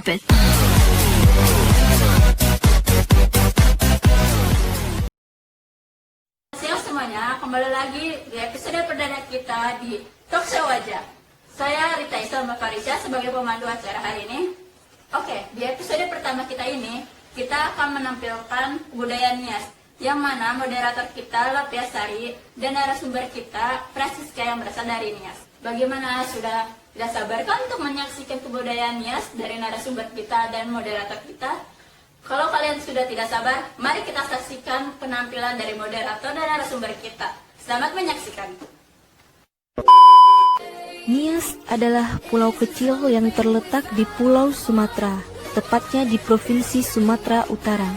drop it. Siang semuanya, kembali lagi di episode perdana kita di Talk Show Wajah. Saya Rita Isma Farisha sebagai pemandu acara hari ini. Oke, di episode pertama kita ini, kita akan menampilkan budaya Nias, yang mana moderator kita Lapia Sari dan narasumber kita Francisca yang berasal dari Nias. Bagaimana, sudah tidak sabarkan untuk menyaksikan kebudayaan Nias dari narasumber kita dan moderator kita? Kalau kalian sudah tidak sabar, mari kita saksikan penampilan dari moderator dan narasumber kita. Selamat menyaksikan. Nias adalah pulau kecil yang terletak di Pulau Sumatera, tepatnya di Provinsi Sumatera Utara.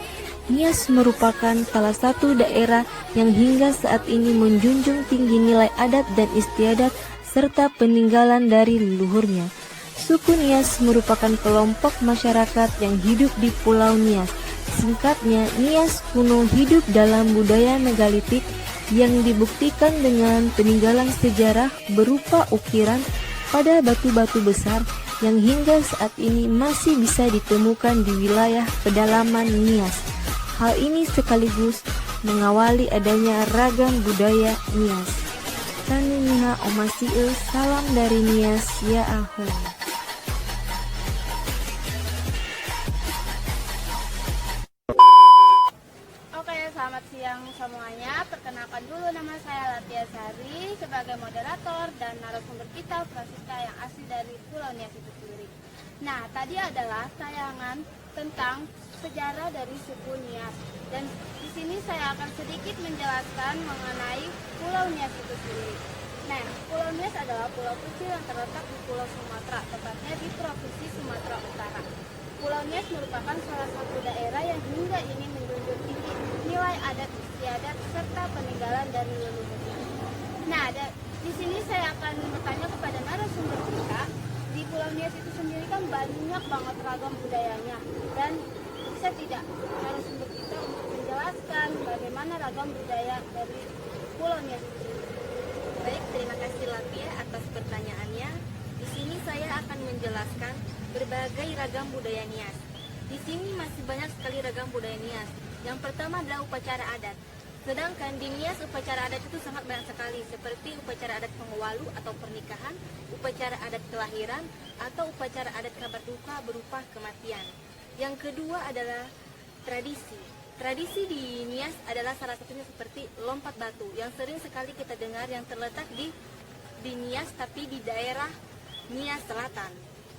Nias merupakan salah satu daerah yang hingga saat ini menjunjung tinggi nilai adat dan istiadat serta peninggalan dari leluhurnya. Suku Nias merupakan kelompok masyarakat yang hidup di Pulau Nias. Singkatnya, Nias kuno hidup dalam budaya megalitik yang dibuktikan dengan peninggalan sejarah berupa ukiran pada batu-batu besar yang hingga saat ini masih bisa ditemukan di wilayah pedalaman Nias. Hal ini sekaligus mengawali adanya ragam budaya Nias. Tanu Niha Omasiu, salam dari Nias, ya aho. Oke, selamat siang semuanya. Perkenalkan dulu, nama saya Lapia Sari sebagai moderator dan narasumber kita Francisca yang asli dari Pulau Nias itu sendiri. Nah, tadi adalah tayangan tentang sejarah dari suku Nias, dan di sini saya akan sedikit menjelaskan mengenai Pulau Nias itu sendiri. Nah, Pulau Nias adalah pulau kecil yang terletak di Pulau Sumatera, tepatnya di Provinsi Sumatera Utara. Pulau Nias merupakan salah satu daerah yang hingga ini menjunjung tinggi nilai adat istiadat serta peninggalan dari leluhurnya. Nah, di sini saya akan bertanya kepada narasumber kita. Di Pulau Nias itu sendiri kan banyak banget ragam budayanya, dan bisa tidak narasumber kita untuk menjelaskan bagaimana ragam budaya dari Pulau Nias itu? Baik, terima kasih Lapia atas pertanyaannya. Di sini saya akan menjelaskan berbagai ragam budaya Nias. Di sini masih banyak sekali ragam budaya Nias. Yang pertama adalah upacara adat. Sedangkan di Nias upacara adat itu sangat banyak sekali, seperti upacara adat pengewalu atau pernikahan, upacara adat kelahiran, atau upacara adat kabar duka berupa kematian. Yang kedua adalah tradisi. Tradisi di Nias adalah salah satunya seperti lompat batu yang sering sekali kita dengar yang terletak di Nias tapi di daerah Nias Selatan.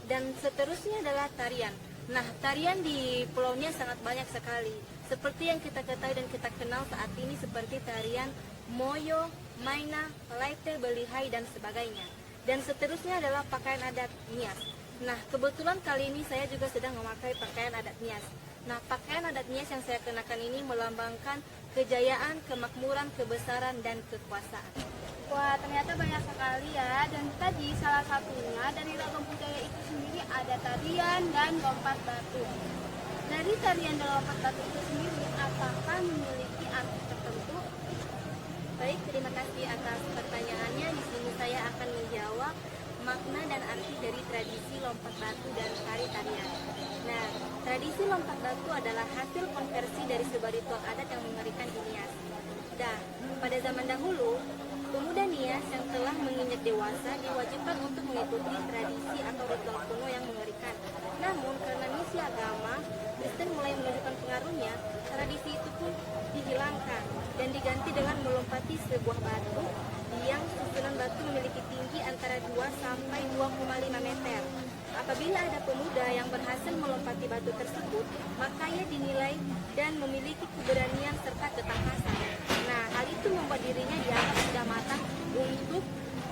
Dan seterusnya adalah tarian. Nah, tarian di Pulau Nias sangat banyak sekali. Seperti yang kita ketahui dan kita kenal saat ini seperti tarian Moyo, Maina, Laite, Belihai, dan sebagainya. Dan seterusnya adalah pakaian adat Nias. Nah, kebetulan kali ini saya juga sedang memakai pakaian adat Nias. Nah, pakaian adat Nias yang saya kenakan ini melambangkan kejayaan, kemakmuran, kebesaran, dan kekuasaan. Wah, ternyata banyak sekali ya. Dan tadi salah satunya dari ragam budaya itu sendiri ada tarian dan lompat batu. Dari tarian dan lompat batu itu sendiri, apakah memiliki arti tertentu? Baik, terima kasih atas pertanyaannya. Di sini saya akan menjawab makna dan arti dari tradisi lompat batu dan tari-tarian. Nah, tradisi lompat batu adalah hasil konversi dari sebuah ritual adat yang mengerikan di Nias. Nah, pada zaman dahulu, pemuda Nias yang telah menginjak dewasa diwajibkan untuk mengikuti tradisi atau ritual kuno yang mengerikan. Namun, karena misi agama Kristen mulai menunjukkan pengaruhnya, tradisi itu pun dihilangkan dan diganti dengan melompati sebuah batu yang susunan batu memiliki tinggi antara 2 sampai 2,5 meter. Apabila ada pemuda yang berhasil melompati batu tersebut, maka ia dinilai dan memiliki keberanian serta ketangkasan. Nah, hal itu membuat dirinya dianggap sudah matang untuk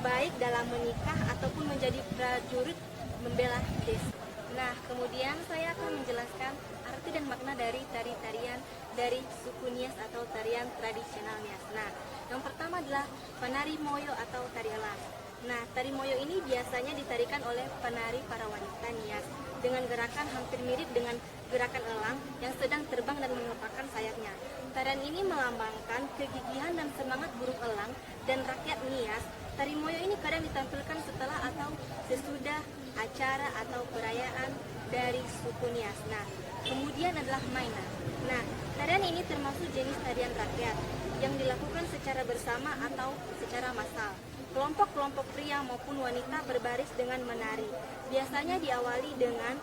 baik dalam menikah ataupun menjadi prajurit membela desa. Nah, kemudian saya akan menjelaskan arti dan makna dari tari-tarian dari suku Nias atau tarian tradisional Nias. Nah, yang pertama adalah penari moyo atau tari elang. Nah, tari moyo ini biasanya ditarikan oleh penari para wanita Nias dengan gerakan hampir mirip dengan gerakan elang yang sedang terbang dan mengepakkan sayapnya. Tarian ini melambangkan kegigihan dan semangat burung elang dan rakyat Nias. tari moyo ini kadang ditampilkan setelah atau sesudah acara atau perayaan dari suku Nias. Nah, kemudian adalah mainan. Nah, tarian ini termasuk jenis tarian rakyat yang dilakukan secara bersama atau secara massal. Kelompok-kelompok pria maupun wanita berbaris dengan menari. Biasanya diawali dengan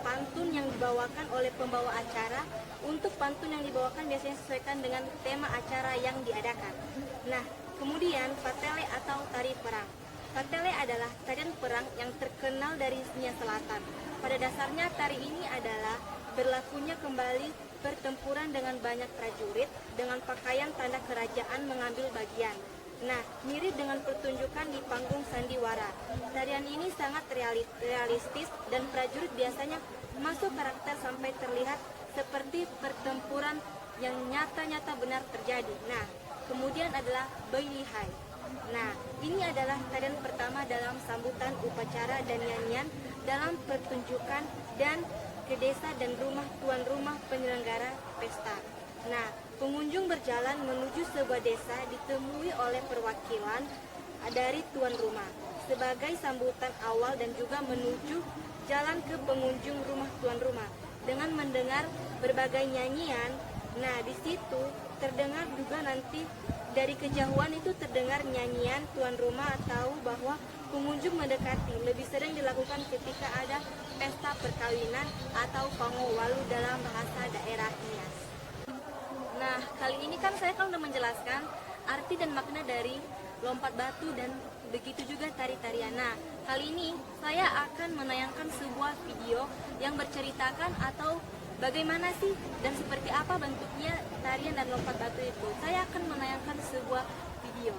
pantun yang dibawakan oleh pembawa acara. Untuk pantun yang dibawakan biasanya sesuaikan dengan tema acara yang diadakan. Nah, kemudian patele atau tari perang. Patele adalah tarian perang yang terkenal dari Nia Selatan. Pada dasarnya tari ini adalah berlakunya kembali pertempuran dengan banyak prajurit dengan pakaian tanda kerajaan mengambil bagian. Nah, mirip dengan pertunjukan di panggung sandiwara. Tarian ini sangat realistis dan prajurit biasanya masuk karakter sampai terlihat seperti pertempuran yang nyata-nyata benar terjadi. Nah, kemudian adalah Bayi Lihai. Nah, ini adalah tarian pertama dalam sambutan upacara dan nyanyian dalam pertunjukan dan ke desa dan rumah tuan rumah penyelenggara pesta. Nah, pengunjung berjalan menuju sebuah desa ditemui oleh perwakilan dari tuan rumah sebagai sambutan awal dan juga menuju jalan ke pengunjung rumah tuan rumah dengan mendengar berbagai nyanyian. Nah, di situ terdengar juga nanti dari kejauhan itu terdengar nyanyian tuan rumah atau bahwa pengunjung mendekati. Lebih sering dilakukan ketika ada pesta perkawinan atau pangowalu dalam bahasa daerah Nias. Nah, kali ini kan saya udah menjelaskan arti dan makna dari lompat batu dan begitu juga tari-tarian. Nah, kali ini saya akan menayangkan sebuah video yang berceritakan atau bagaimana sih dan seperti apa bentuknya tarian dan lompat batu itu. Saya akan menayangkan sebuah video.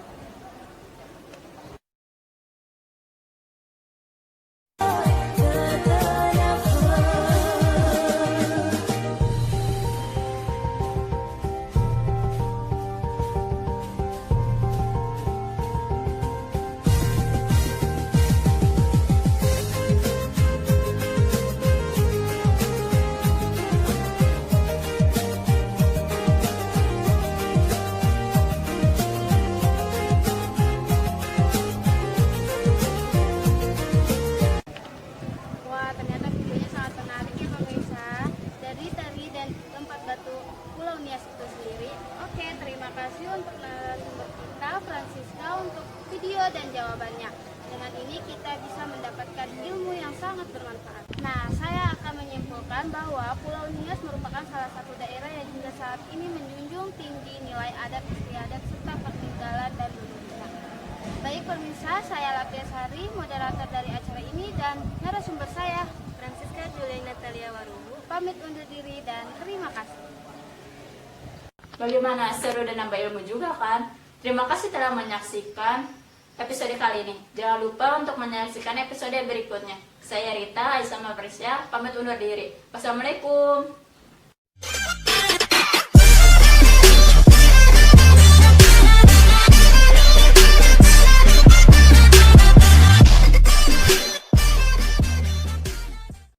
Wah, ternyata videonya sangat menarik ya pemirsa. Dari tari dan lompat batu Pulau Nias itu sendiri. Oke, terima kasih untuk narasumber kita, Francisca, untuk video dan jawabannya. Dengan ini kita bisa mendapatkan ilmu yang sangat bermanfaat. Nah, saya akan menyimpulkan bahwa Pulau Nias merupakan salah satu daerah yang hingga saat ini menjunjung tinggi nilai adat istiadat serta peninggalan dan budaya. Baik pemirsa, saya Latia Sari, moderator dari acara ini, dan narasumber saya Francisca Julia Natalia Warubu. pamit undur diri dan terima kasih. Bagaimana, seru dan nambah ilmu juga kan? Terima kasih telah menyaksikan episode kali ini. Jangan lupa untuk menyaksikan episode berikutnya. Saya Rita Aisyah Maprisya, pamit undur diri. Wassalamualaikum.